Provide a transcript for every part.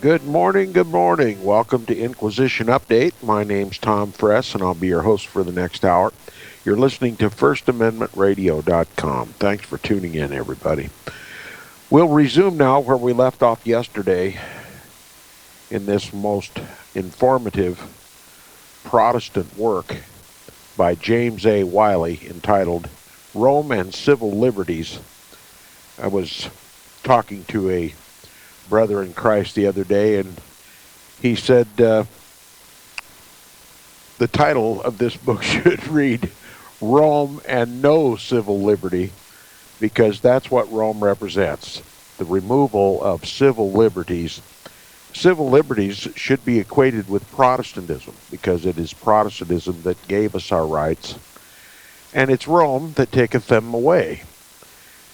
Good morning, good morning. Welcome to Inquisition Update. My name's Tom Fress, and I'll be your host for the next hour. You're listening to FirstAmendmentRadio.net. Thanks for tuning in, everybody. We'll resume now where we left off yesterday in this most informative Protestant work by James A. Wiley entitled Rome and Civil Liberties. I was talking to a brother in Christ the other day, and he said the title of this book should read Rome and No Civil Liberty, because that's what Rome represents, the removal of civil liberties. Civil liberties should be equated with Protestantism, because it is Protestantism that gave us our rights, and it's Rome that taketh them away.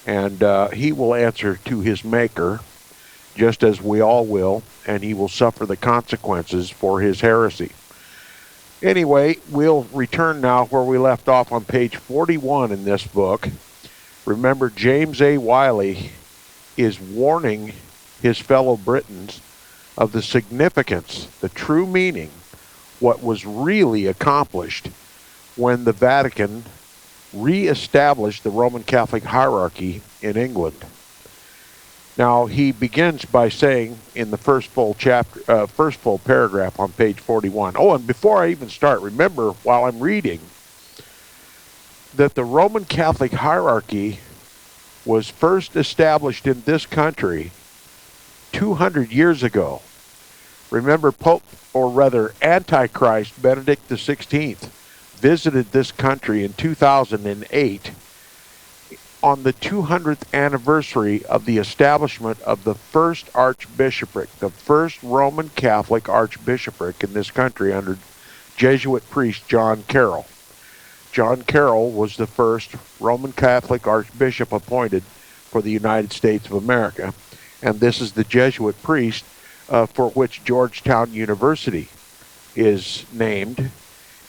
And he will answer to his Maker, just as we all will, and he will suffer the consequences for his heresy. Anyway, we'll return now where we left off on page 41 in this book. Remember, James A. Wiley is warning his fellow Britons of the significance, the true meaning, what was really accomplished when the Vatican re-established the Roman Catholic hierarchy in England. Now, he begins by saying in the first full paragraph on page 41. Oh, and before I even start, remember, while I'm reading, that the Roman Catholic hierarchy was first established in this country 200 years ago. Remember, Antichrist Benedict XVI visited this country in 2008 on the 200th anniversary of the establishment of the first archbishopric, the first Roman Catholic archbishopric in this country under Jesuit priest John Carroll. John Carroll was the first Roman Catholic archbishop appointed for the United States of America, and this is the Jesuit priest for which Georgetown University is named.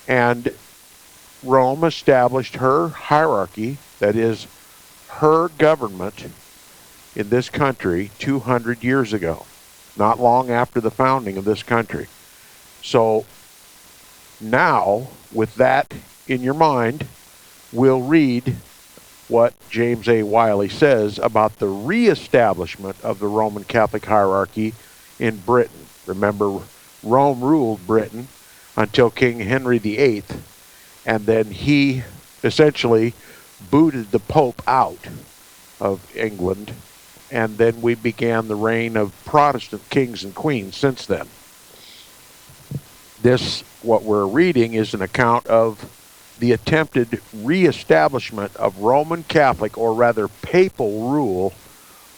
And Rome established her hierarchy, that is, her government in this country 200 years ago, not long after the founding of this country. So now, with that in your mind, we'll read what James A. Wiley says about the reestablishment of the Roman Catholic hierarchy in Britain. Remember, Rome ruled Britain until King Henry VIII, and then he essentially booted the Pope out of England, and then we began the reign of Protestant kings and queens since then. This, what we're reading, is an account of the attempted reestablishment of Roman Catholic, or rather papal, rule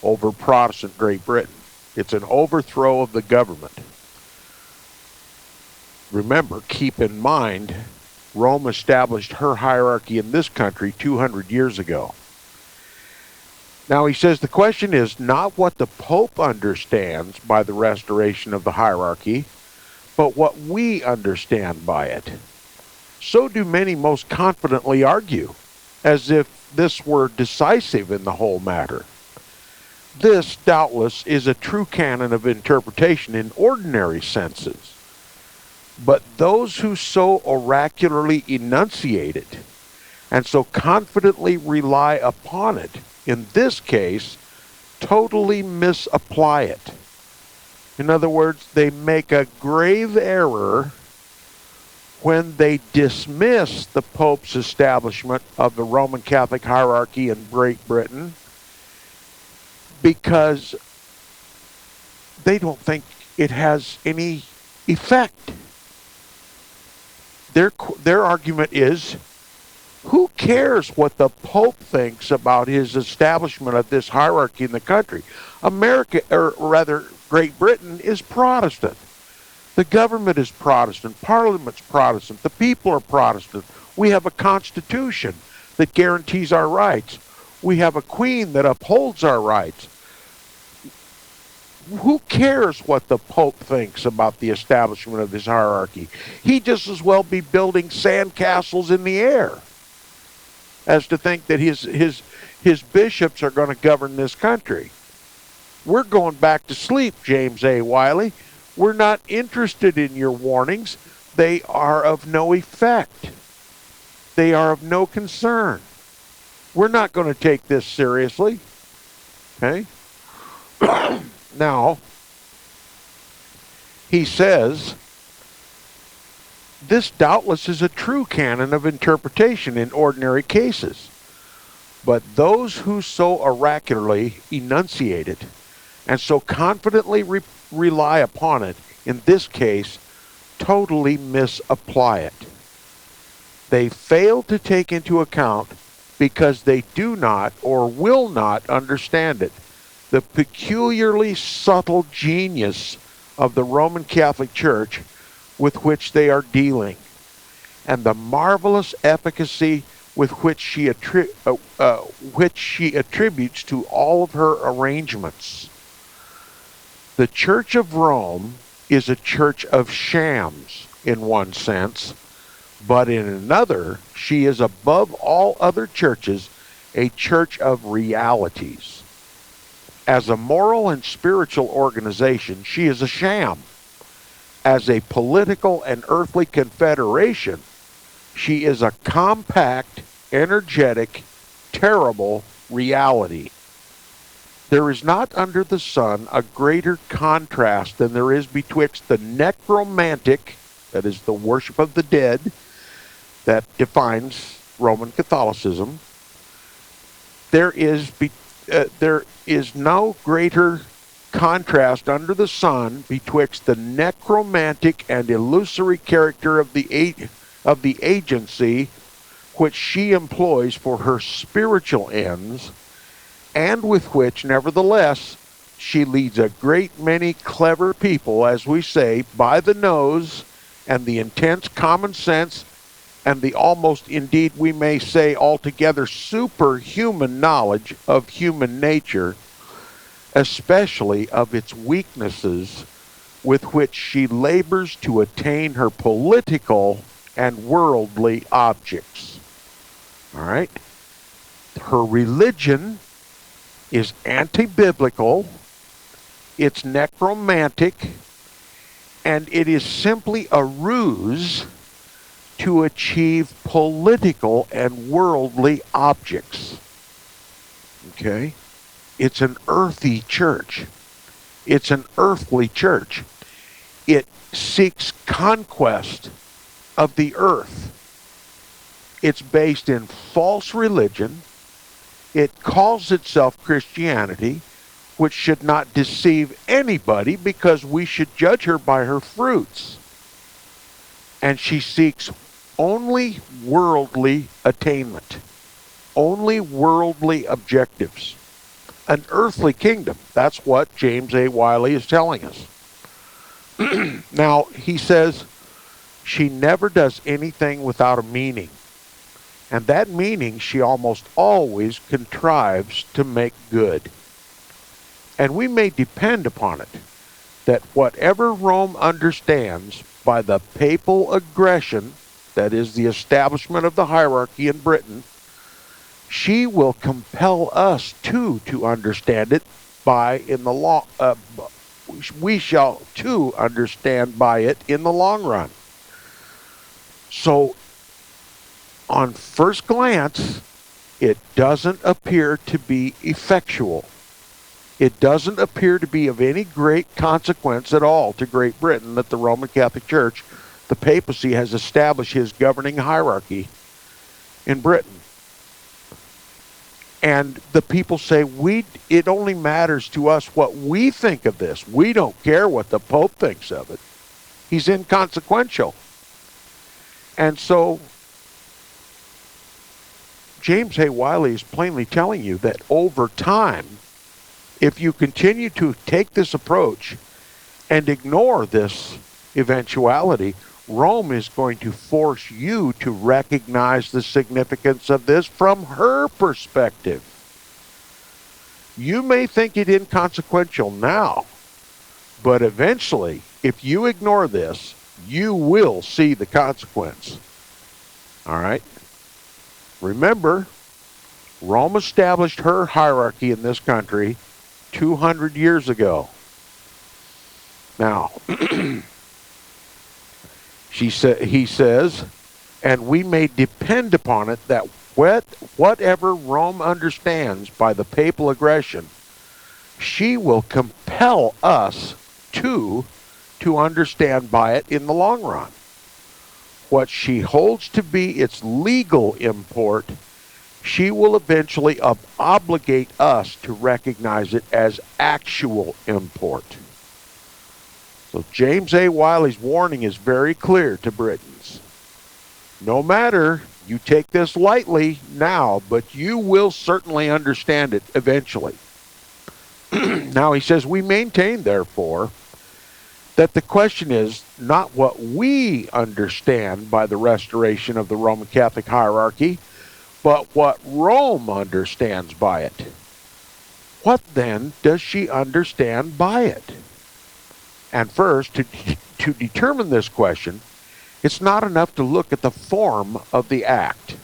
over Protestant Great Britain. It's an overthrow of the government. Remember, keep in mind, Rome established her hierarchy in this country 200 years ago. Now, he says the question is not what the Pope understands by the restoration of the hierarchy, but what we understand by it. So do many most confidently argue, as if this were decisive in the whole matter. This, doubtless, is a true canon of interpretation in ordinary senses. But those who so oracularly enunciate it, and so confidently rely upon it, in this case, totally misapply it. In other words, they make a grave error when they dismiss the Pope's establishment of the Roman Catholic hierarchy in Great Britain because they don't think it has any effect. Their argument is, who cares what the Pope thinks about his establishment of this hierarchy in the country? America, or rather Great Britain, is Protestant. The government is Protestant. Parliament's Protestant. The people are Protestant. We have a constitution that guarantees our rights. We have a queen that upholds our rights. Who cares what the Pope thinks about the establishment of this hierarchy? He'd just as well be building sandcastles in the air as to think that his bishops are going to govern this country. We're going back to sleep, James A. Wiley. We're not interested in your warnings. They are of no effect. They are of no concern. We're not going to take this seriously. Okay? Now, he says, this doubtless is a true canon of interpretation in ordinary cases, but those who so oracularly enunciate it and so confidently rely upon it, in this case, totally misapply it. They fail to take into account, because they do not or will not understand it, the peculiarly subtle genius of the Roman Catholic Church with which they are dealing, and the marvelous efficacy with which she attributes to all of her arrangements. The Church of Rome is a church of shams in one sense, but in another, she is above all other churches a church of realities. As a moral and spiritual organization, she is a sham. As a political and earthly confederation, she is a compact, energetic, terrible reality. There is not under the sun a greater contrast than there is betwixt the necromantic, that is the worship of the dead, that defines Roman Catholicism. There is no greater contrast under the sun betwixt the necromantic and illusory character of the agency which she employs for her spiritual ends, and with which, nevertheless, she leads a great many clever people, as we say, by the nose, and the intense common sense, and the almost, indeed, we may say, altogether superhuman knowledge of human nature, especially of its weaknesses, with which she labors to attain her political and worldly objects. All right? Her religion is anti-biblical, it's necromantic, and it is simply a ruse to achieve political and worldly objects. Okay? It's an earthy church. It's an earthly church. It seeks conquest of the earth. It's based in false religion. It calls itself Christianity, which should not deceive anybody because we should judge her by her fruits. And she seeks only worldly attainment, only worldly objectives. An earthly kingdom. That's what James A. Wiley is telling us. Now, he says she never does anything without a meaning. And that meaning she almost always contrives to make good. And we may depend upon it that whatever Rome understands by the papal aggression, that is the establishment of the hierarchy in Britain, she will compel us too to understand it by in the long. We shall too understand by it in the long run. So, on first glance, it doesn't appear to be effectual. It doesn't appear to be of any great consequence at all to Great Britain that the Roman Catholic Church, the papacy, has established his governing hierarchy in Britain. And the people say, it only matters to us what we think of this. We don't care what the Pope thinks of it. He's inconsequential. And so, James A. Wiley is plainly telling you that over time, if you continue to take this approach and ignore this eventuality, Rome is going to force you to recognize the significance of this from her perspective. You may think it inconsequential now, but eventually, if you ignore this, you will see the consequence. All right? Remember, Rome established her hierarchy in this country 200 years ago. Now, he says, and we may depend upon it that whatever Rome understands by the papal aggression, she will compel us to understand by it in the long run. What she holds to be its legal import, she will eventually obligate us to recognize it as actual import. So James A. Wiley's warning is very clear to Britons. No matter, you take this lightly now, but you will certainly understand it eventually. Now he says, we maintain, therefore, that the question is not what we understand by the restoration of the Roman Catholic hierarchy, but what Rome understands by it. What then does she understand by it? And first, to determine this question, it's not enough to look at the form of the act.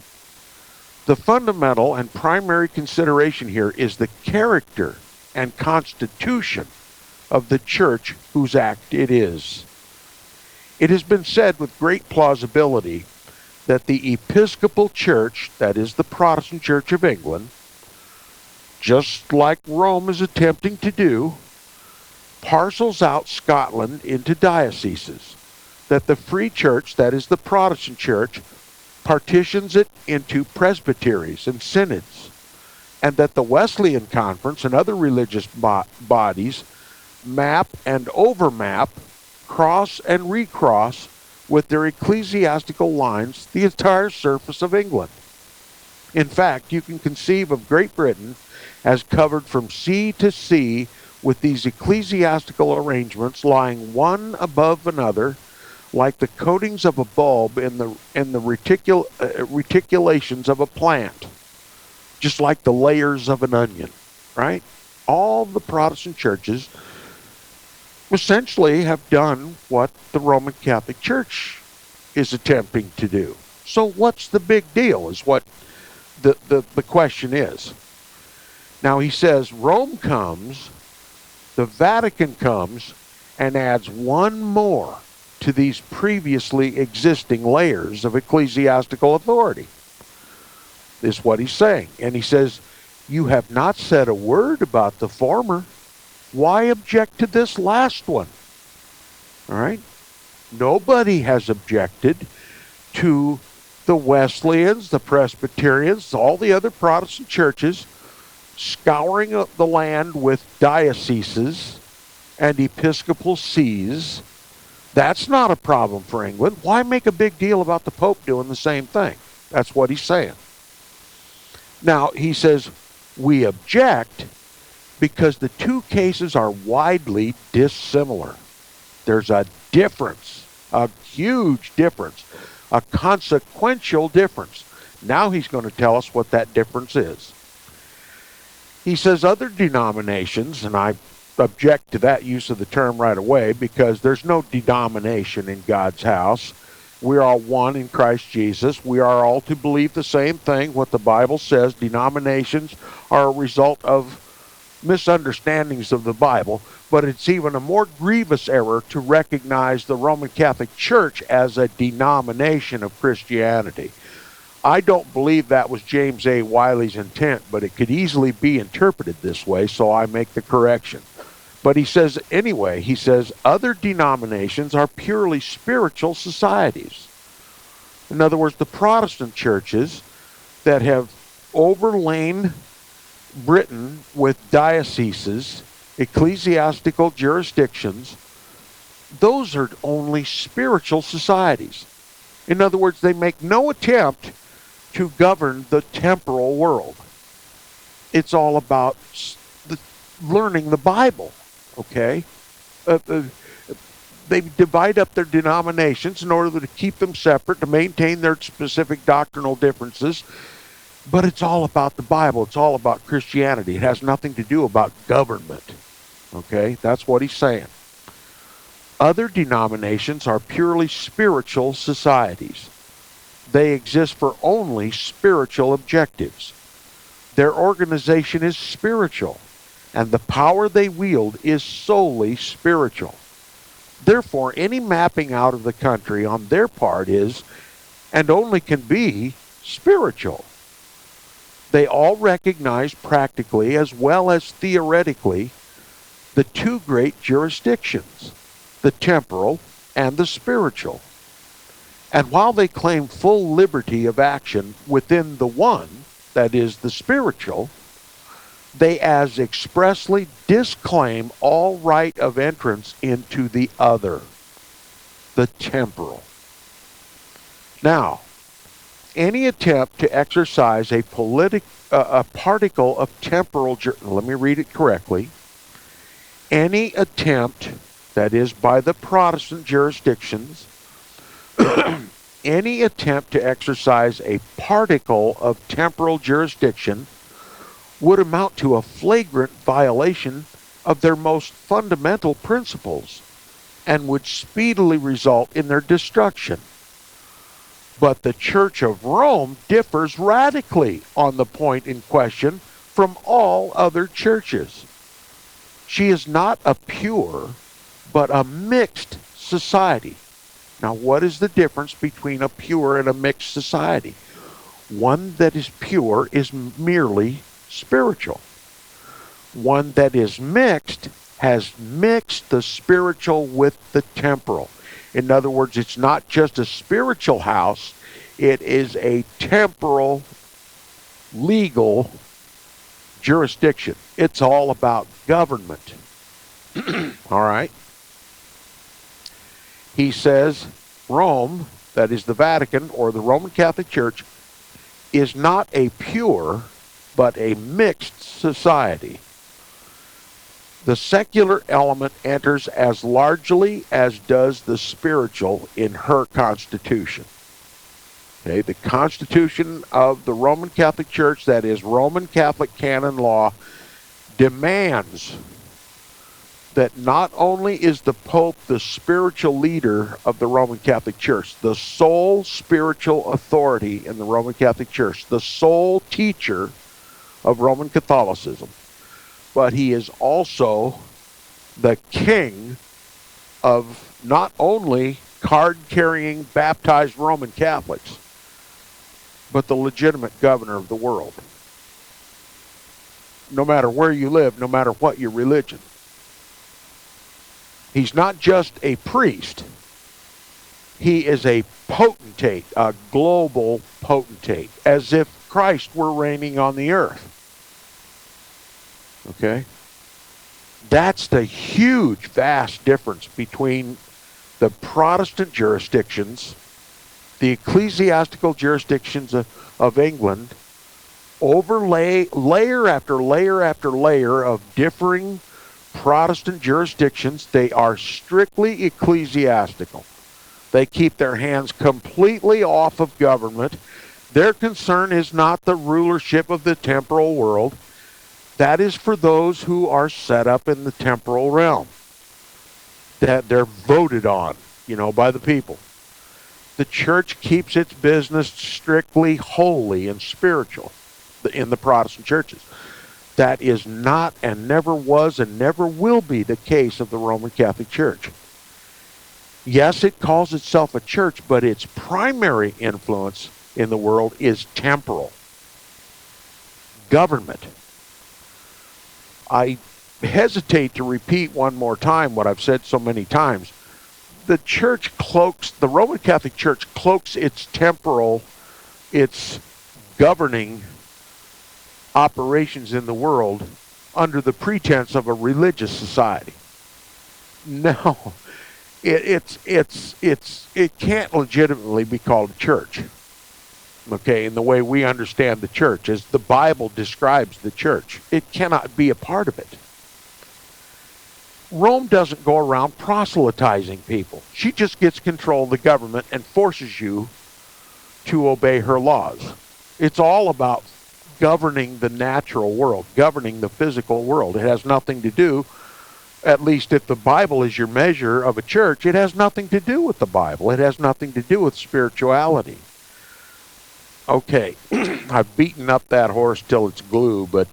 The fundamental and primary consideration here is the character and constitution of the church whose act it is. It has been said with great plausibility that the Episcopal Church, that is the Protestant Church of England, just like Rome is attempting to do, parcels out Scotland into dioceses, that the Free Church, that is the Protestant Church, partitions it into presbyteries and synods, and that the Wesleyan Conference and other religious bodies map and overmap, cross and recross with their ecclesiastical lines the entire surface of England. In fact, you can conceive of Great Britain as covered from sea to sea with these ecclesiastical arrangements lying one above another like the coatings of a bulb in the reticulations of a plant, just like the layers of an onion, right? All the Protestant churches essentially have done what the Roman Catholic Church is attempting to do. So what's the big deal is what the question is. Now he says Rome comes, the Vatican comes, and adds one more to these previously existing layers of ecclesiastical authority, is what he's saying. And he says, you have not said a word about the former. Why object to this last one? All right? Nobody has objected to the Wesleyans, the Presbyterians, all the other Protestant churches scouring the land with dioceses and episcopal sees. That's not a problem for England. Why make a big deal about the Pope doing the same thing? That's what he's saying. Now, he says, we object because the two cases are widely dissimilar. There's a difference, a huge difference, a consequential difference. Now he's going to tell us what that difference is. He says other denominations, and I object to that use of the term right away because there's no denomination in God's house. We're all one in Christ Jesus. We are all to believe the same thing, what the Bible says. Denominations are a result of misunderstandings of the Bible, but it's even a more grievous error to recognize the Roman Catholic Church as a denomination of Christianity. I don't believe that was James A. Wiley's intent, but it could easily be interpreted this way, so I make the correction. But he says, anyway, he says, other denominations are purely spiritual societies. In other words, the Protestant churches that have overlain Britain with dioceses, ecclesiastical jurisdictions, those are only spiritual societies. In other words, they make no attempt to govern the temporal world. It's all about learning the Bible, okay? They divide up their denominations in order to keep them separate, to maintain their specific doctrinal differences, but it's all about the Bible. It's all about Christianity. It has nothing to do about government, okay? That's what he's saying. Other denominations are purely spiritual societies. They exist for only spiritual objectives. Their organization is spiritual, and the power they wield is solely spiritual. Therefore, any mapping out of the country on their part is, and only can be, spiritual. They all recognize practically as well as theoretically the two great jurisdictions, the temporal and the spiritual. And while they claim full liberty of action within the one, that is, the spiritual, they as expressly disclaim all right of entrance into the other, the temporal. Now, any attempt to exercise a particle of temporal, let me read it correctly, any attempt, that is, by the Protestant jurisdictions, any attempt to exercise a particle of temporal jurisdiction would amount to a flagrant violation of their most fundamental principles and would speedily result in their destruction. But the Church of Rome differs radically on the point in question from all other churches. She is not a pure, but a mixed society. Now, what is the difference between a pure and a mixed society? One that is pure is merely spiritual. One that is mixed has mixed the spiritual with the temporal. In other words, it's not just a spiritual house, it is a temporal, legal jurisdiction. It's all about government. All right? He says Rome, that is the Vatican or the Roman Catholic Church, is not a pure but a mixed society. The secular element enters as largely as does the spiritual in her constitution. Okay, the Constitution of the Roman Catholic Church, that is Roman Catholic canon law, demands that not only is the Pope the spiritual leader of the Roman Catholic Church, the sole spiritual authority in the Roman Catholic Church, the sole teacher of Roman Catholicism, but he is also the king of not only card-carrying baptized Roman Catholics, but the legitimate governor of the world. No matter where you live, no matter what your religion. He's not just a priest. He is a potentate, a global potentate, as if Christ were reigning on the earth. Okay? That's the huge, vast difference between the Protestant jurisdictions, the ecclesiastical jurisdictions of England, overlay layer after layer after layer of differing Protestant jurisdictions. They are strictly ecclesiastical. They keep their hands completely off of government. Their concern is not the rulership of the temporal world. That is for those who are set up in the temporal realm, that they're voted on, by the people. The church keeps its business strictly holy and spiritual in the Protestant churches. That is not and never was and never will be the case of the Roman Catholic Church. Yes, it calls itself a church, but its primary influence in the world is temporal. Government. I hesitate to repeat one more time what I've said so many times. The Roman Catholic Church cloaks its temporal, its governing operations in the world under the pretense of a religious society. No, it can't legitimately be called a church. Okay, in the way we understand the church, as the Bible describes the church. It cannot be a part of it. Rome doesn't go around proselytizing people. She just gets control of the government and forces you to obey her laws. It's all about governing the natural world, governing the physical world. It has nothing to do, at least if the Bible is your measure of a church, it has nothing to do with the Bible. It has nothing to do with spirituality. Okay, I've beaten up that horse till it's glue, but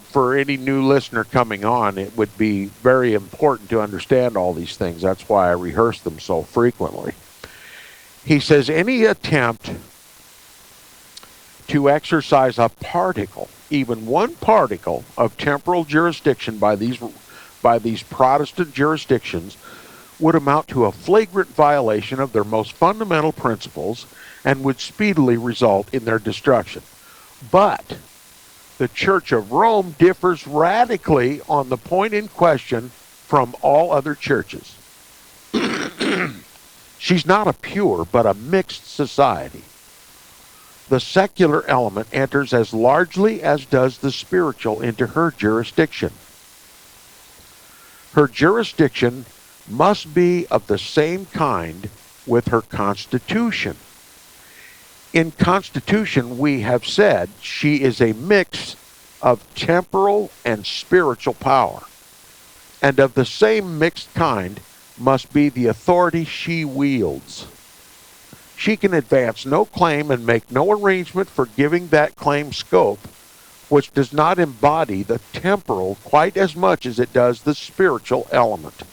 for any new listener coming on, it would be very important to understand all these things. That's why I rehearse them so frequently. He says any attempt to exercise a particle, even one particle, of temporal jurisdiction by these Protestant jurisdictions would amount to a flagrant violation of their most fundamental principles and would speedily result in their destruction. But the Church of Rome differs radically on the point in question from all other churches. She's not a pure, but a mixed society. The secular element enters as largely as does the spiritual into her jurisdiction. Her jurisdiction must be of the same kind with her constitution. In constitution, we have said she is a mix of temporal and spiritual power, and of the same mixed kind must be the authority she wields. She can advance no claim and make no arrangement for giving that claim scope, which does not embody the temporal quite as much as it does the spiritual element.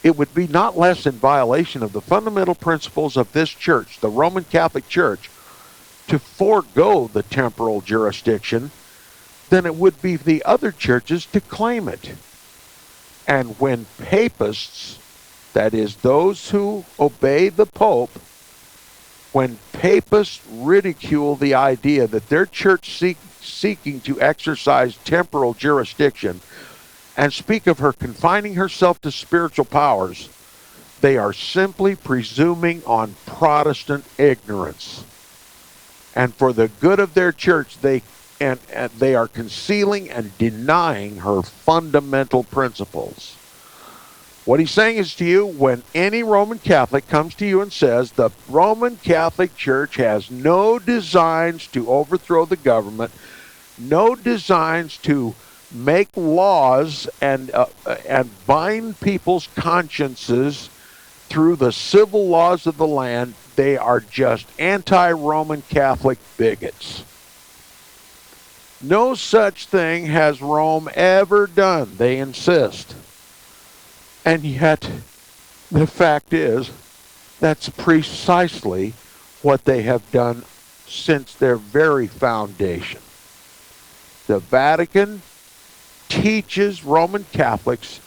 It would be not less in violation of the fundamental principles of this church, the Roman Catholic Church, to forego the temporal jurisdiction than it would be for the other churches to claim it. And when papists, that is, those who obey the Pope, when papists ridicule the idea that their church seeking to exercise temporal jurisdiction and speak of her confining herself to spiritual powers, they are simply presuming on Protestant ignorance. And for the good of their church, they are concealing and denying her fundamental principles. What he's saying is to you, when any Roman Catholic comes to you and says the Roman Catholic Church has no designs to overthrow the government, no designs to make laws and bind people's consciences through the civil laws of the land, they are just anti-Roman Catholic bigots. No such thing has Rome ever done, they insist. And yet, the fact is, that's precisely what they have done since their very foundation. The Vatican teaches Roman Catholics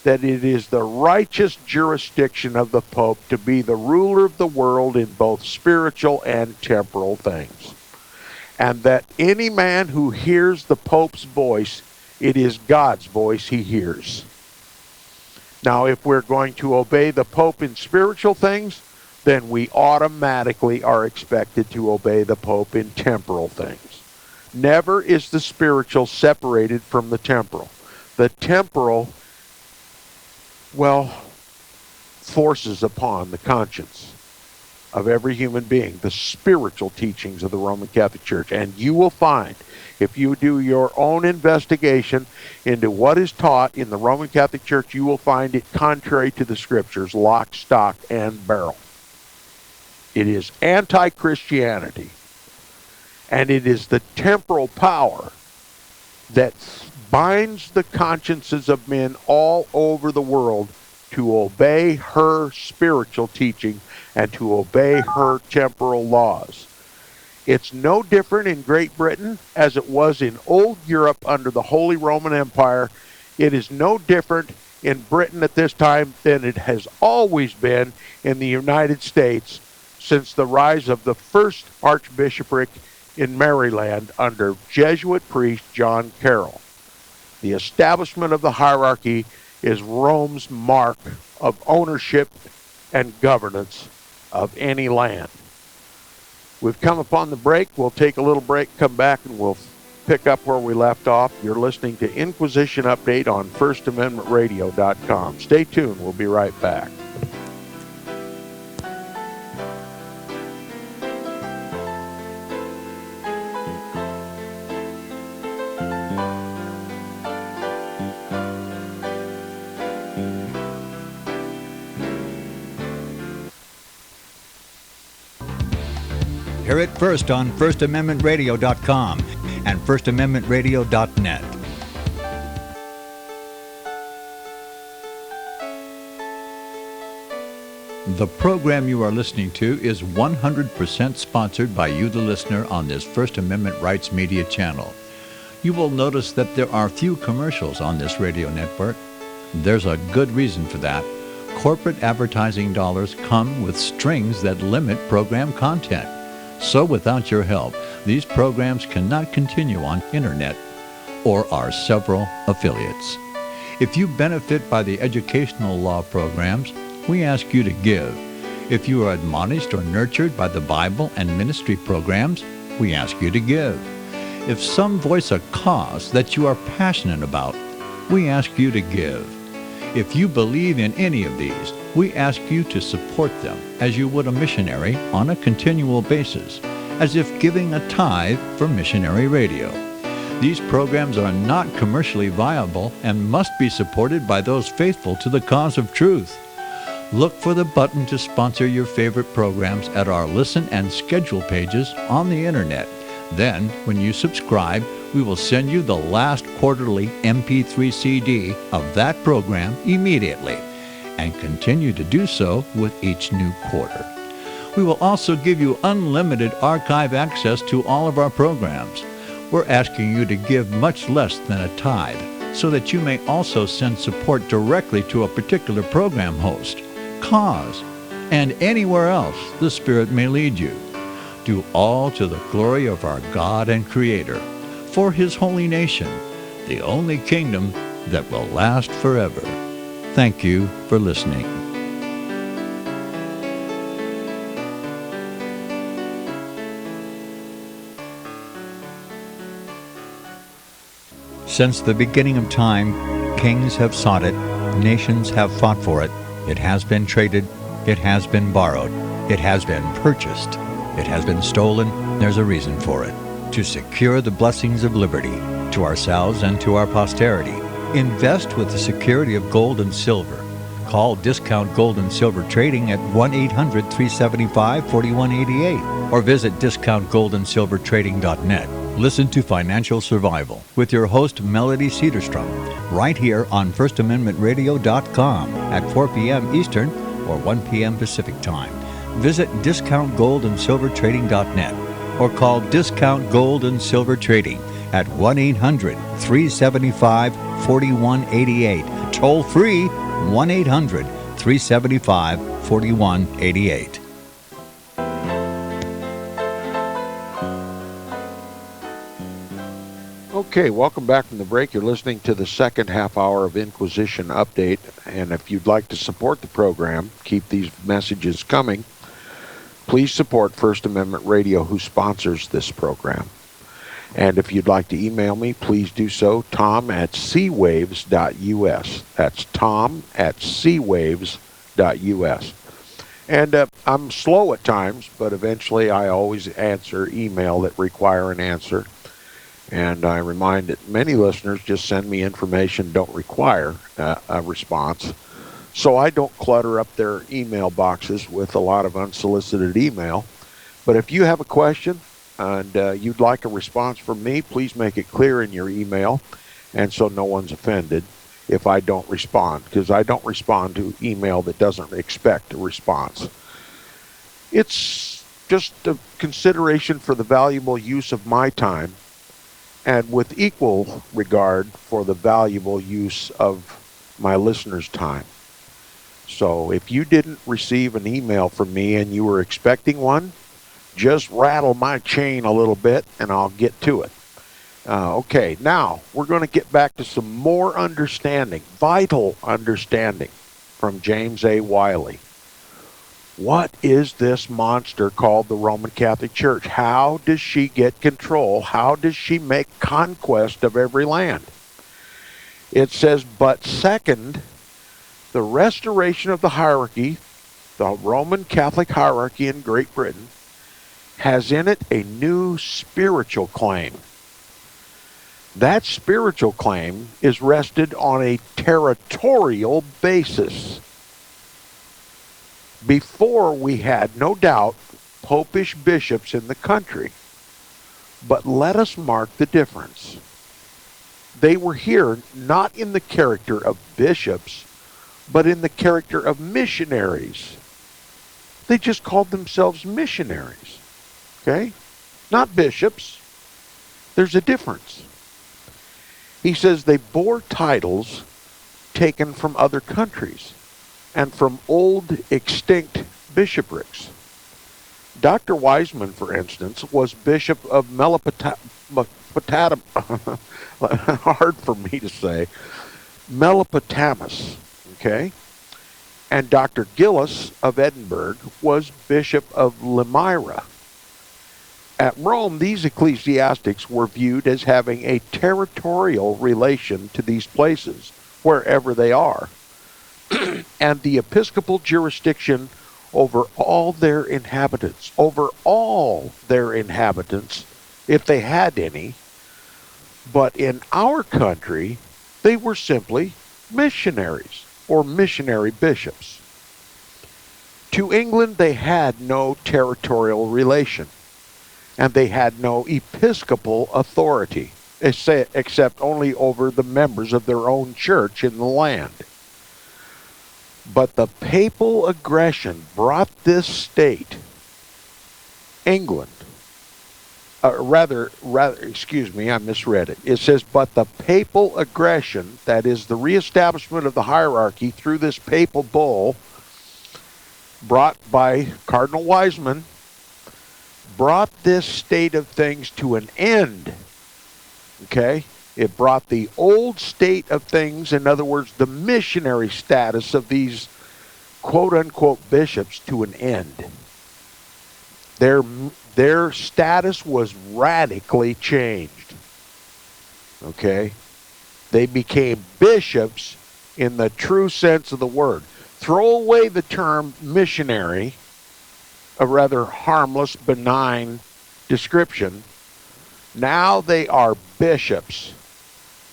that it is the righteous jurisdiction of the Pope to be the ruler of the world in both spiritual and temporal things. And that any man who hears the Pope's voice, it is God's voice he hears. Now, if we're going to obey the Pope in spiritual things, then we automatically are expected to obey the Pope in temporal things. Never is the spiritual separated from the temporal. The temporal, forces upon the conscience of every human being the spiritual teachings of the Roman Catholic Church. And you will find, if you do your own investigation into what is taught in the Roman Catholic Church, you will find it contrary to the Scriptures, lock, stock, and barrel. It is anti-Christianity. And it is the temporal power that binds the consciences of men all over the world to obey her spiritual teaching and to obey her temporal laws. It's no different in Great Britain as it was in old Europe under the Holy Roman Empire. It is no different in Britain at this time than it has always been in the United States since the rise of the first archbishopric in Maryland under Jesuit priest John Carroll. The establishment of the hierarchy is Rome's mark of ownership and governance of any land. We've come upon the break. We'll take a little break, come back, and we'll pick up where we left off. You're listening to Inquisition Update on FirstAmendmentRadio.com. Stay tuned. We'll be right back. Hear it first on FirstAmendmentRadio.com. and FirstAmendmentRadio.net. The program you are listening to is 100% sponsored by you, the listener, on this First Amendment Rights Media channel. You will notice that there are few commercials on this radio network. There's a good reason for that. Corporate advertising dollars come with strings that limit program content. So without your help, these programs cannot continue on internet or our several affiliates. If you benefit by the educational law programs, we ask you to give. If you are admonished or nurtured by the Bible and ministry programs, we ask you to give. If some voice a cause that you are passionate about, we ask you to give. If you believe in any of these, we ask you to support them as you would a missionary on a continual basis, as if giving a tithe for missionary radio. These programs are not commercially viable and must be supported by those faithful to the cause of truth. Look for the button to sponsor your favorite programs at our listen and schedule pages on the internet. Then, when you subscribe, we will send you the last quarterly MP3 CD of that program immediately, and continue to do so with each new quarter. We will also give you unlimited archive access to all of our programs. We're asking you to give much less than a tithe, so that you may also send support directly to a particular program host, cause, and anywhere else the Spirit may lead you. Do all to the glory of our God and Creator, for His holy nation, the only kingdom that will last forever. Thank you for listening. Since the beginning of time, kings have sought it, nations have fought for it. It has been traded, it has been borrowed, it has been purchased, it has been stolen. There's a reason for it. To secure the blessings of liberty to ourselves and to our posterity, invest with the security of gold and silver. Call Discount Gold and Silver Trading at 1-800-375-4188 or visit discountgoldandsilvertrading.net. Listen to Financial Survival with your host, Melody Cedarstrom, right here on FirstAmendmentRadio.com at 4 p.m. Eastern or 1 p.m. Pacific Time. Visit DiscountGoldandSilverTrading.net or call Discount Gold and Silver Trading at 1-800-375-4188. Toll free, 1-800-375-4188. Okay, welcome back from the break. You're listening to the second half hour of Inquisition Update, and if you'd like to support the program, keep these messages coming, please support First Amendment Radio, who sponsors this program. And if you'd like to email me, please do so, tom@seawaves.us. That's tom@seawaves.us. And I'm slow at times, but eventually I always answer email that require an answer. And I remind that many listeners just send me information, don't require a response. So I don't clutter up their email boxes with a lot of unsolicited email. But if you have a question and you'd like a response from me, please make it clear in your email, and so no one's offended if I don't respond, because I don't respond to email that doesn't expect a response. It's just a consideration for the valuable use of my time, and with equal regard for the valuable use of my listeners' time. So if you didn't receive an email from me and you were expecting one, just rattle my chain a little bit and I'll get to it. Okay, now we're going to get back to some more understanding, vital understanding from James A. Wiley. What is this monster called the Roman Catholic Church? How does she get control? How does she make conquest of every land? It says, but second, the restoration of the hierarchy, the Roman Catholic hierarchy in Great Britain, has in it a new spiritual claim. That spiritual claim is rested on a territorial basis. Before, we had, no doubt, popish bishops in the country. But let us mark the difference. They were here not in the character of bishops, but in the character of missionaries. They just called themselves missionaries. Okay? Not bishops. There's a difference. He says they bore titles taken from other countries and from old extinct bishoprics. Dr. Wiseman, for instance, was bishop of hard for me to say, Melopotamus, okay? And Dr. Gillis of Edinburgh was bishop of Limyra. At Rome, these ecclesiastics were viewed as having a territorial relation to these places, wherever they are, and the episcopal jurisdiction over all their inhabitants, if they had any. But in our country, they were simply missionaries or missionary bishops. To England, they had no territorial relation, and they had no episcopal authority, except only over the members of their own church in the land. But the papal aggression brought this state, England, excuse me, I misread it. It says, but the papal aggression, that is the reestablishment of the hierarchy through this papal bull brought by Cardinal Wiseman, brought this state of things to an end. Okay? It brought the old state of things, in other words, the missionary status of these quote-unquote bishops, to an end. Their status was radically changed. Okay? They became bishops in the true sense of the word. Throw away the term missionary, a rather harmless, benign description. Now they are bishops.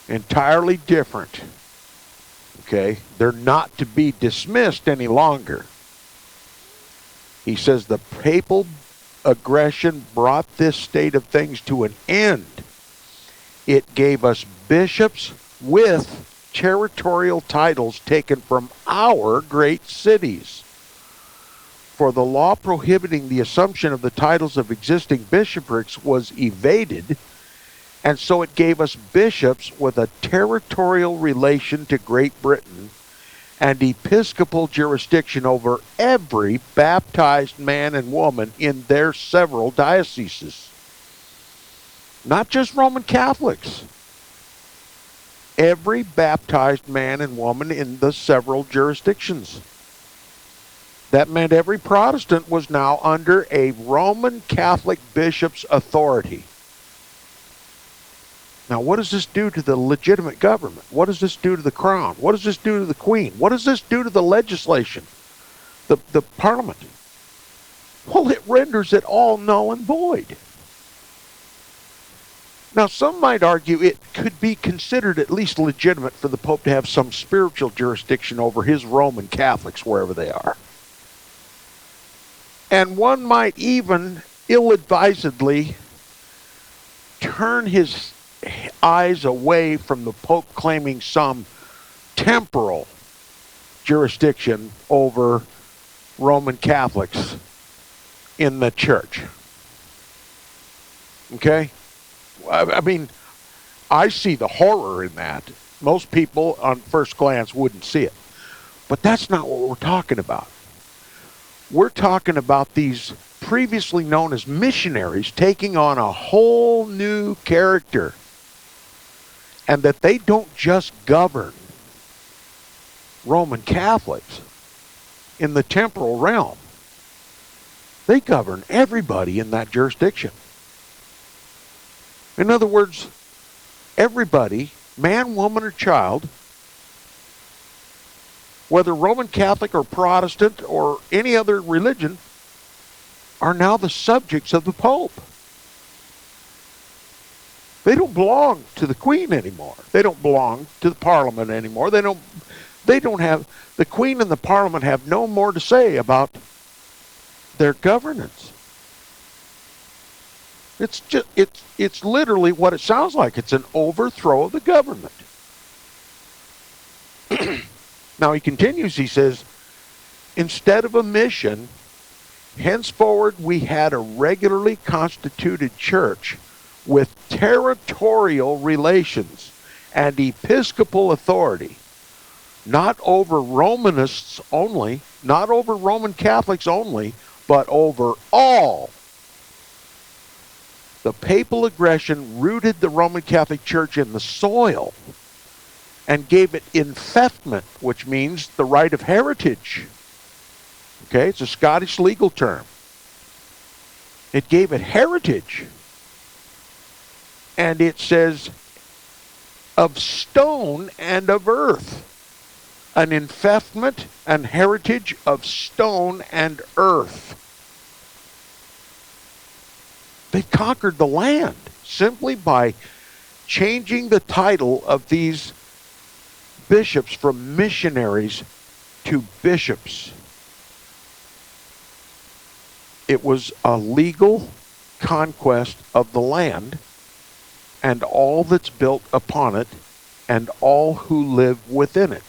Entirely different. Okay? They're not to be dismissed any longer. He says the papal aggression brought this state of things to an end. It gave us bishops with territorial titles taken from our great cities. For the law prohibiting the assumption of the titles of existing bishoprics was evaded, and so it gave us bishops with a territorial relation to Great Britain and episcopal jurisdiction over every baptized man and woman in their several dioceses. Not just Roman Catholics. Every baptized man and woman in the several jurisdictions. That meant every Protestant was now under a Roman Catholic bishop's authority. Now, what does this do to the legitimate government? What does this do to the crown? What does this do to the queen? What does this do to the legislation, the parliament? Well, it renders it all null and void. Now, some might argue it could be considered at least legitimate for the Pope to have some spiritual jurisdiction over his Roman Catholics, wherever they are. And one might even ill-advisedly turn his eyes away from the Pope claiming some temporal jurisdiction over Roman Catholics in the church. Okay? I mean, I see the horror in that. Most people on first glance wouldn't see it. But that's not what we're talking about. We're talking about these previously known as missionaries taking on a whole new character. And that they don't just govern Roman Catholics in the temporal realm. They govern everybody in that jurisdiction. In other words, everybody, man, woman, or child, whether Roman Catholic or Protestant or any other religion, are now the subjects of the Pope. They don't belong to the Queen anymore. They don't belong to the Parliament anymore. They don't have, the Queen and the Parliament have no more to say about their governance. It's literally what it sounds like. It's an overthrow of the government. Now he continues, he says, instead of a mission, henceforward we had a regularly constituted church with territorial relations and episcopal authority, not over Romanists only, not over Roman Catholics only, but over all. The papal aggression rooted the Roman Catholic Church in the soil and gave it infeftment, which means the right of heritage. Okay, it's a Scottish legal term. It gave it heritage. And it says, of stone and of earth. An infeftment and heritage of stone and earth. They conquered the land simply by changing the title of these bishops from missionaries to bishops. It was a legal conquest of the land and all that's built upon it and all who live within it.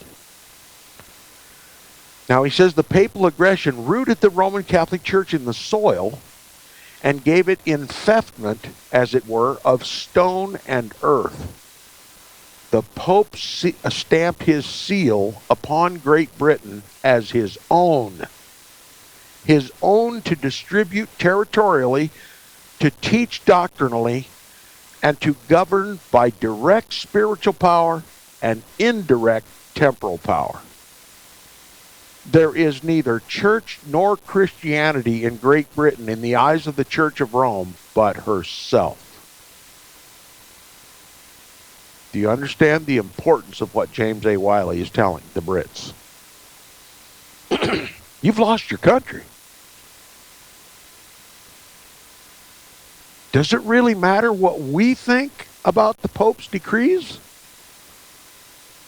Now he says the papal aggression rooted the Roman Catholic Church in the soil and gave it infeftment, as it were, of stone and earth. The Pope stamped his seal upon Great Britain as his own to distribute territorially, to teach doctrinally, and to govern by direct spiritual power and indirect temporal power. There is neither church nor Christianity in Great Britain in the eyes of the Church of Rome but herself. Do you understand the importance of what James A. Wiley is telling the Brits? You've lost your country. Does it really matter what we think about the Pope's decrees?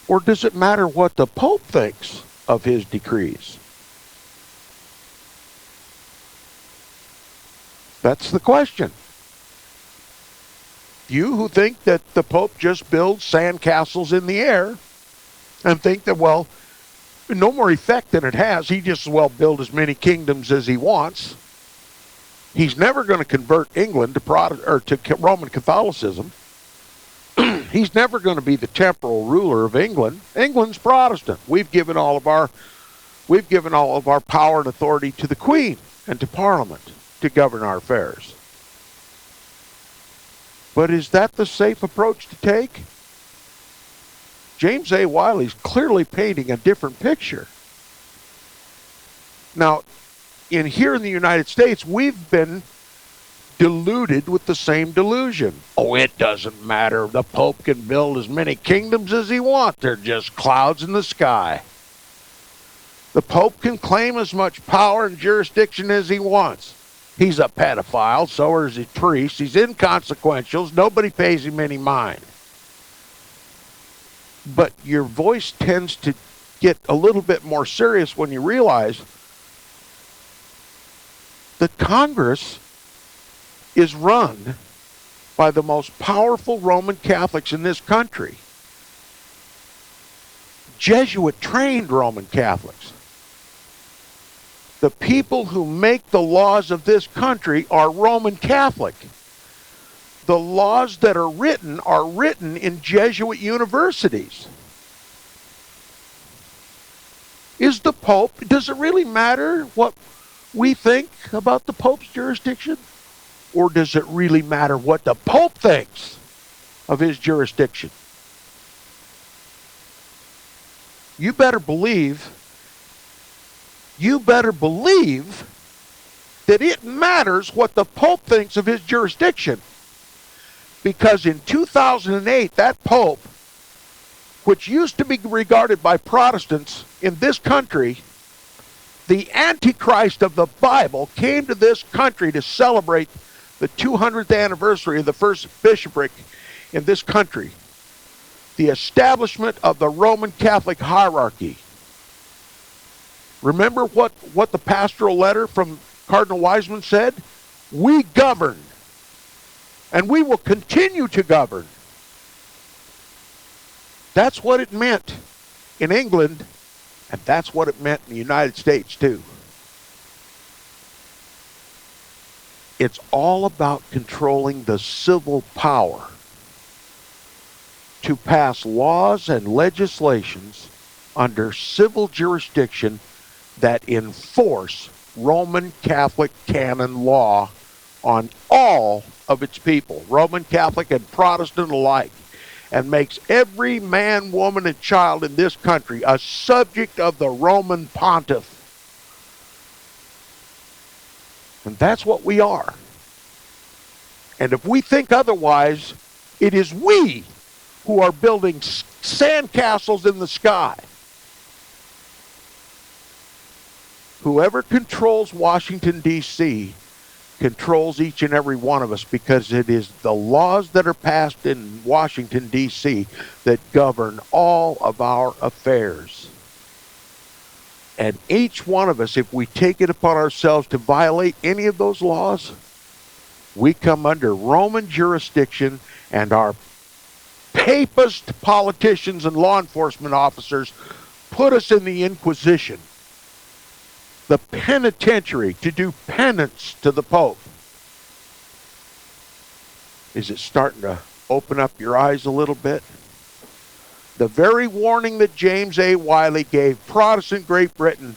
Or does it matter what the Pope thinks of his decrees? That's the question. You who think that the Pope just builds sandcastles in the air and think that, well, no more effect than it has. He just as well build as many kingdoms as he wants. He's never going to convert England to Roman Catholicism. He's never going to be the temporal ruler of England. England's Protestant. We've given all of our power and authority to the Queen and to Parliament to govern our affairs. But is that the safe approach to take? James A. Wiley's clearly painting a different picture. Now, here in the United States, we've been deluded with the same delusion. Oh, it doesn't matter. The Pope can build as many kingdoms as he wants. They're just clouds in the sky. The Pope can claim as much power and jurisdiction as he wants. He's a pedophile, so are his priests. He's inconsequential. Nobody pays him any mind. But your voice tends to get a little bit more serious when you realize that Congress is run by the most powerful Roman Catholics in this country. Jesuit-trained Roman Catholics. The people who make the laws of this country are Roman Catholic. The laws that are written in Jesuit universities. Is the Pope, does it really matter what we think about the Pope's jurisdiction? Or does it really matter what the Pope thinks of his jurisdiction? You better believe that it matters what the Pope thinks of his jurisdiction. Because in 2008, that Pope, which used to be regarded by Protestants in this country, the Antichrist of the Bible, came to this country to celebrate the 200th anniversary of the first bishopric in this country. The establishment of the Roman Catholic hierarchy. Remember what the pastoral letter from Cardinal Wiseman said? We govern. And we will continue to govern. That's what it meant in England, and that's what it meant in the United States too. It's all about controlling the civil power to pass laws and legislations under civil jurisdiction that enforce Roman Catholic canon law on all of its people, Roman Catholic and Protestant alike, and makes every man, woman, and child in this country a subject of the Roman Pontiff. And that's what we are. And if we think otherwise, it is we who are building sandcastles in the sky. Whoever controls Washington, D.C., controls each and every one of us, because it is the laws that are passed in Washington, D.C. that govern all of our affairs. And each one of us, if we take it upon ourselves to violate any of those laws, we come under Roman jurisdiction, and our papist politicians and law enforcement officers put us in the Inquisition, the penitentiary, to do penance to the Pope. Is it starting to open up your eyes a little bit? The very warning that James A. Wiley gave Protestant Great Britain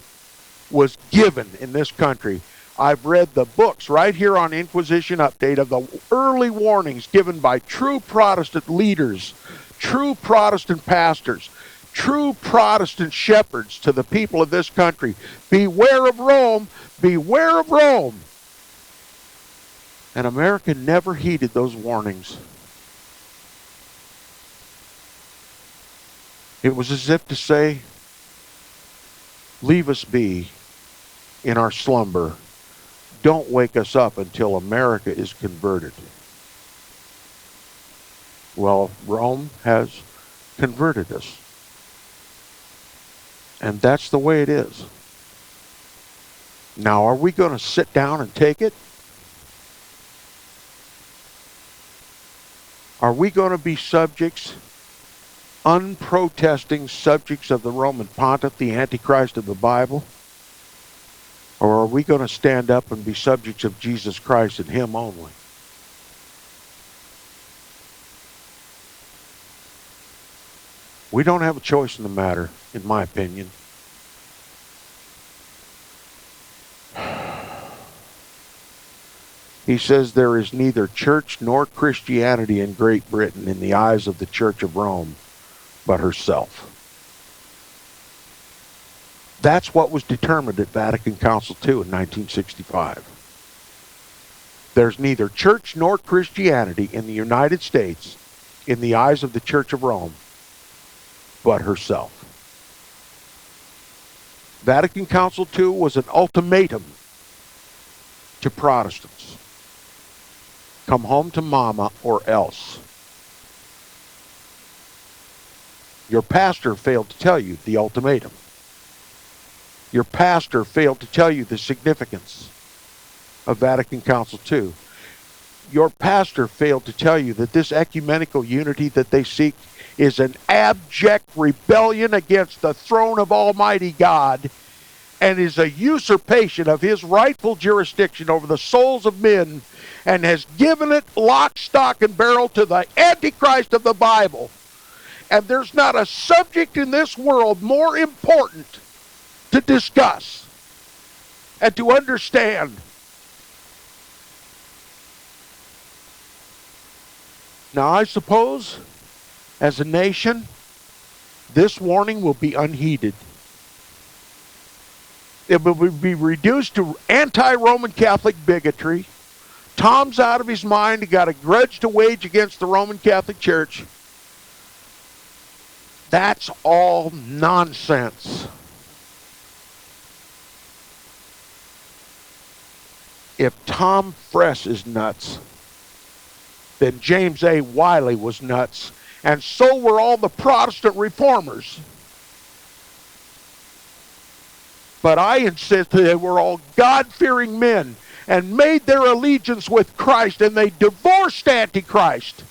was given in this country. I've read the books right here on Inquisition Update of the early warnings given by true Protestant leaders, true Protestant pastors, true Protestant shepherds to the people of this country. Beware of Rome, beware of Rome. And America never heeded those warnings. It was as if to say, leave us be in our slumber. Don't wake us up until America is converted. Well, Rome has converted us. And that's the way it is. Now, are we going to sit down and take it? Are we going to be subjects, unprotesting subjects of the Roman Pontiff, the Antichrist of the Bible? Or are we going to stand up and be subjects of Jesus Christ and Him only? We don't have a choice in the matter, in my opinion. He says there is neither church nor Christianity in Great Britain in the eyes of the Church of Rome, but herself. That's what was determined at Vatican Council II in 1965. There's neither church nor Christianity in the United States in the eyes of the Church of Rome, but herself. Vatican Council II was an ultimatum to Protestants. Come home to mama or else. Your pastor failed to tell you the ultimatum. Your pastor failed to tell you the significance of Vatican Council II. Your pastor failed to tell you that this ecumenical unity that they seek is an abject rebellion against the throne of Almighty God, and is a usurpation of His rightful jurisdiction over the souls of men, and has given it lock, stock, and barrel to the Antichrist of the Bible. And there's not a subject in this world more important to discuss and to understand. Now, I suppose, as a nation, this warning will be unheeded. It will be reduced to anti-Roman Catholic bigotry. Tom's out of his mind. He got a grudge to wage against the Roman Catholic Church. That's all nonsense. If Tom Fress is nuts, then James A. Wiley was nuts, and so were all the Protestant reformers. But I insist that they were all God-fearing men, and made their allegiance with Christ, and they divorced Antichrist.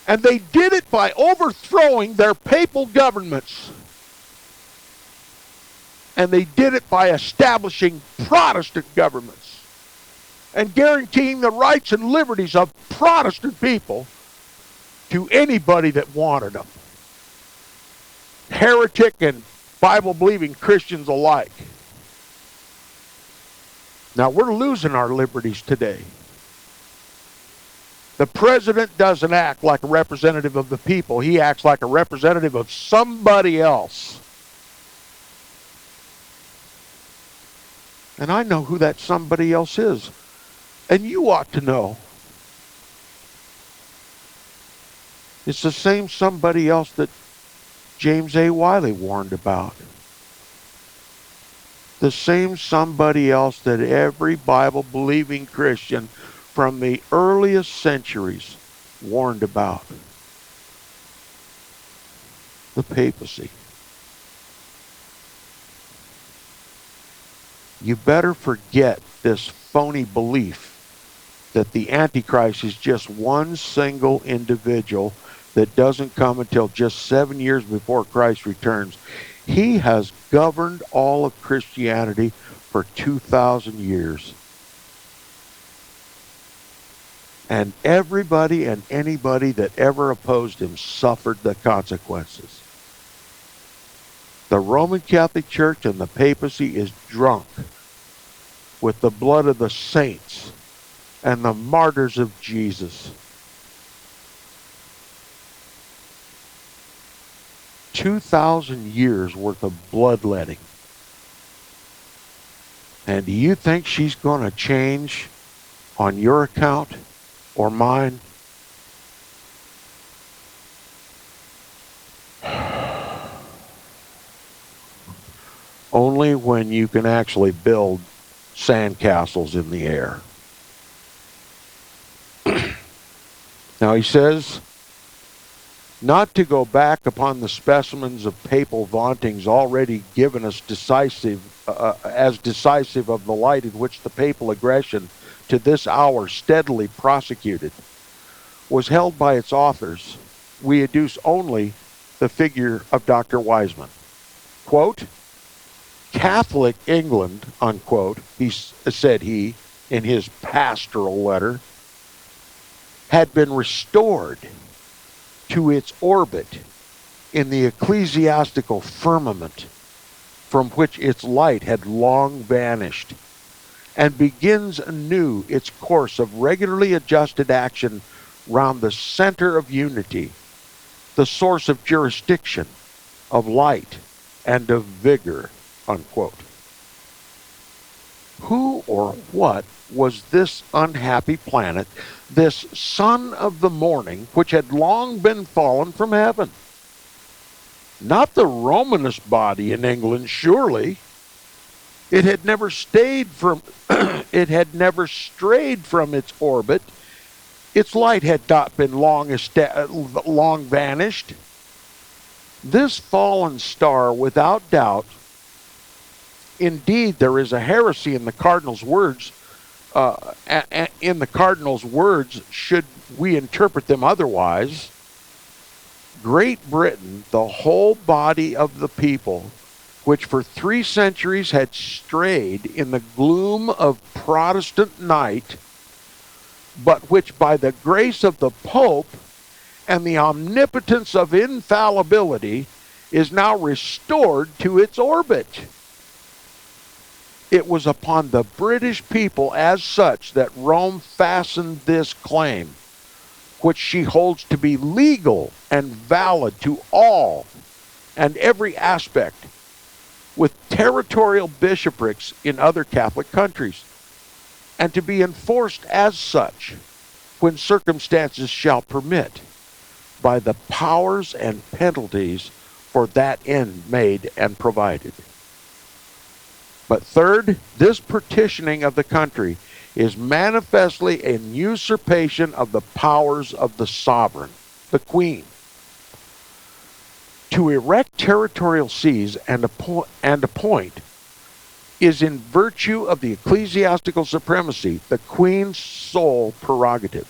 And they did it by overthrowing their papal governments. And they did it by establishing Protestant governments and guaranteeing the rights and liberties of Protestant people to anybody that wanted them. Heretic and Bible-believing Christians alike. Now, we're losing our liberties today. The president doesn't act like a representative of the people. He acts like a representative of somebody else. And I know who that somebody else is. And you ought to know. It's the same somebody else that James A. Wiley warned about. The same somebody else that every Bible-believing Christian from the earliest centuries warned about. The papacy. You better forget this phony belief that the Antichrist is just one single individual that doesn't come until just 7 years before Christ returns. He has governed all of Christianity for 2,000 years. And everybody and anybody that ever opposed him suffered the consequences. The Roman Catholic Church and the papacy is drunk with the blood of the saints and the martyrs of Jesus. 2,000 years worth of bloodletting. And do you think she's going to change on your account or mine? Only when you can actually build sandcastles in the air. Now he says, not to go back upon the specimens of papal vauntings already given us as decisive of the light in which the papal aggression to this hour steadily prosecuted, was held by its authors, we adduce only the figure of Dr. Wiseman. Quote, Catholic England, unquote, said he in his pastoral letter, had been restored to its orbit in the ecclesiastical firmament from which its light had long vanished, and begins anew its course of regularly adjusted action round the center of unity, the source of jurisdiction, of light, and of vigor, unquote. Who or what was this unhappy planet, this son of the morning, which had long been fallen from heaven? Not the Romanist body in England, surely. It had never stayed from it had never strayed from its orbit. Its light had not been long vanished. This fallen star, without doubt, indeed, there is a heresy in the cardinal's words. In the cardinal's words, should we interpret them otherwise, Great Britain, the whole body of the people, which for 3 centuries had strayed in the gloom of Protestant night, but which by the grace of the Pope and the omnipotence of infallibility is now restored to its orbit. It was upon the British people as such that Rome fastened this claim, which she holds to be legal and valid to all and every aspect, with territorial bishoprics in other Catholic countries, and to be enforced as such when circumstances shall permit, by the powers and penalties for that end made and provided. But third, this partitioning of the country is manifestly an usurpation of the powers of the sovereign, the Queen, to erect territorial sees and appoint is in virtue of the ecclesiastical supremacy, the Queen's sole prerogative.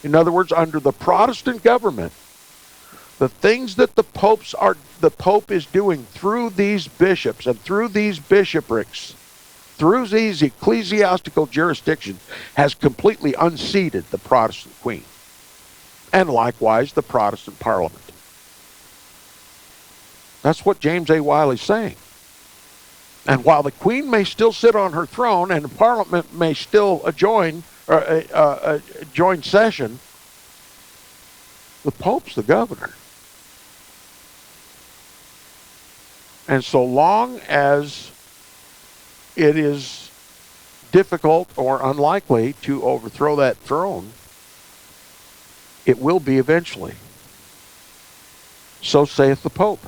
In other words, under the Protestant government, the things that the Pope is doing through these bishops and through these bishoprics, through these ecclesiastical jurisdictions, has completely unseated the Protestant Queen, and likewise the Protestant Parliament. That's what James A. Wiley's saying. And while the Queen may still sit on her throne and the Parliament may still join session, the Pope's the governor. And so long as it is difficult or unlikely to overthrow that throne, it will be eventually. So saith the Pope.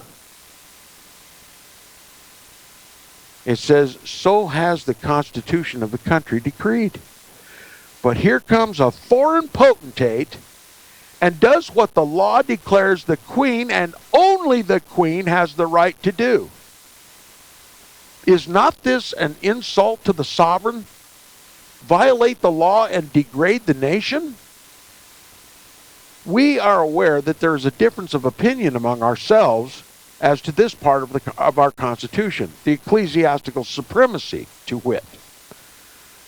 It says, so has the Constitution of the country decreed. But here comes a foreign potentate and does what the law declares the Queen and only the Queen has the right to do. Is not this an insult to the sovereign? Violate the law and degrade the nation? We are aware that there is a difference of opinion among ourselves as to this part of our Constitution, the ecclesiastical supremacy, to wit.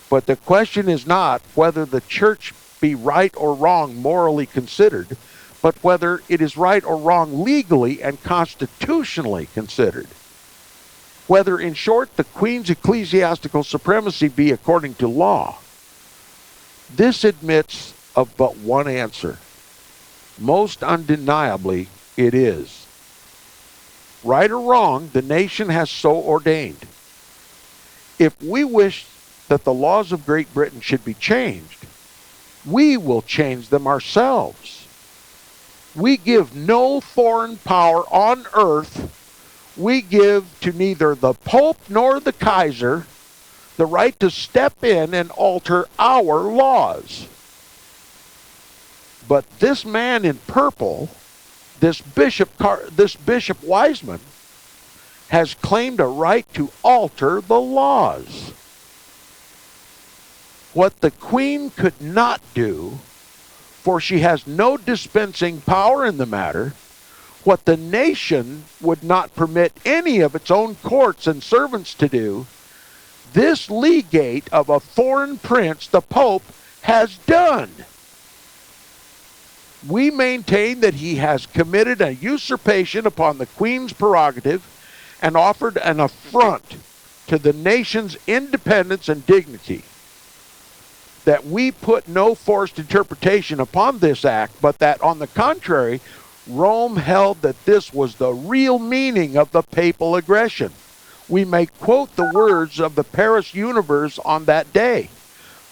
But the question is not whether the church be right or wrong morally considered, but whether it is right or wrong legally and constitutionally considered. Whether, in short, the Queen's ecclesiastical supremacy be according to law. This admits of but one answer. Most undeniably, it is. Right or wrong, the nation has so ordained. If we wish that the laws of Great Britain should be changed, we will change them ourselves. We give no foreign power on earth. We give to neither the Pope nor the Kaiser the right to step in and alter our laws. But this man in purple, this Bishop Wiseman, has claimed a right to alter the laws. What the Queen could not do, for she has no dispensing power in the matter, what the nation would not permit any of its own courts and servants to do, this legate of a foreign prince, the Pope, has done. We maintain that he has committed a usurpation upon the Queen's prerogative and offered an affront to the nation's independence and dignity. That we put no forced interpretation upon this act, but that, on the contrary, Rome held that this was the real meaning of the papal aggression. We may quote the words of the Paris Universe on that day.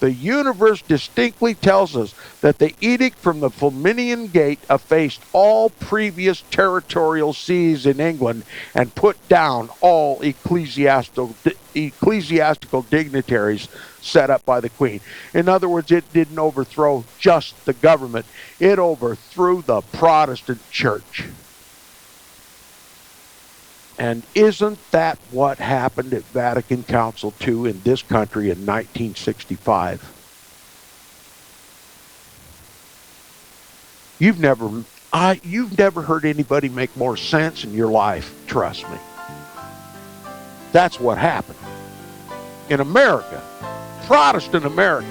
The Universe distinctly tells us that the edict from the Flaminian Gate effaced all previous territorial sees in England and put down all ecclesiastical dignitaries set up by the Queen. In other words, it didn't overthrow just the government. It overthrew the Protestant Church. And isn't that what happened at Vatican Council II in this country in 1965? You've never heard anybody make more sense in your life, trust me. That's what happened. In America, Protestant America.